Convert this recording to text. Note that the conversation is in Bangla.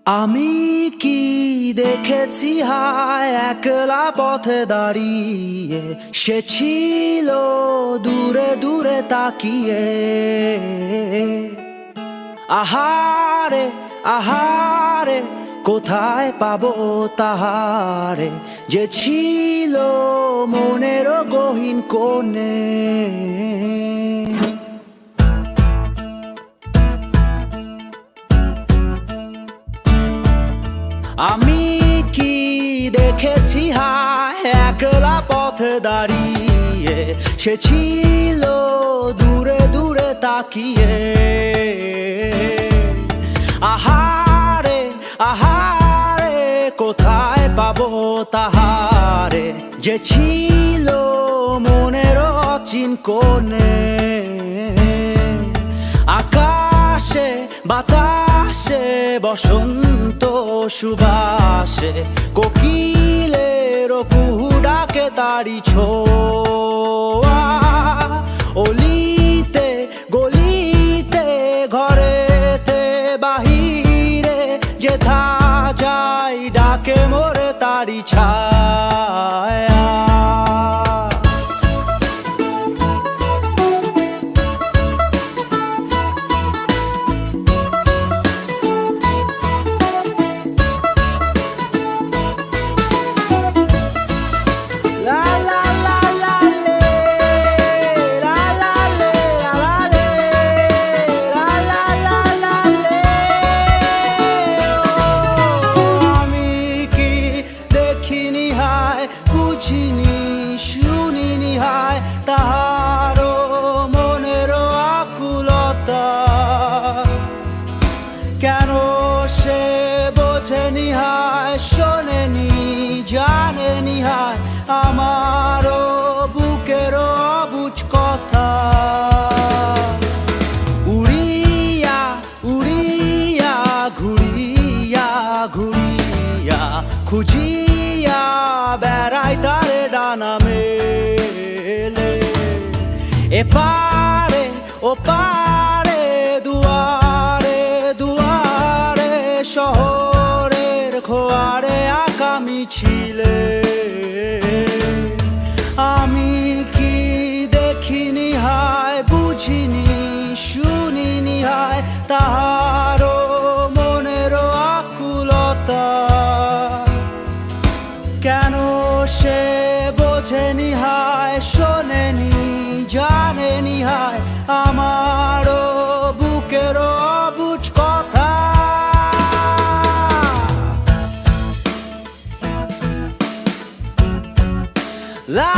আমি কি দেখেছি হায় একলা পথে দাঁড়িয়ে, সে ছিল দূরে দূরে তাকিয়ে। আহারে আহারে কোথায় পাবো তাহারে, যে ছিল মনের গহীন কোণে। আমি কি দেখেছি হায় একলা পথে দাঁড়িয়ে, সে ছিল দূরে দূরে তাকিয়ে। আহারে আহারে কোথায় পাবো তাহারে, যে ছিল মনের অচিন কোণে। আকাশে বাতাসে বসন্ত সুবাসে, কোকিলের কুহু ডাকে তারি ছোঁয়া। অলিতে গলিতে ঘরেতে বাহিরে, যেথা যাই ডাকে মোরে তারি ছায়া। বুঝিনি শুনিনি হায় তাহারও মনের আকুলতা, কেন সে বোঝেনি হায় শোনেনি জানেনি হায় আমারও বুকের অবুঝ কথা। উড়িয়া উড়িয়া ঘুরিয়া ঘুরিয়া খুঁজিয়া বেড়াই তারে ডানা মেলে। এপারে ওপারে দুয়ারে দুয়ারে, শহরের খোয়ারে আঁকা মিছিলে। আমি কি দেখিনি হায় বুঝিনি শুনিনি হায় তাহারও মনের আকুলতা, কেন সে বোঝেনি হায় শোনেনি জানেনি হায় আমারও বুকের অবুঝ কথা। লা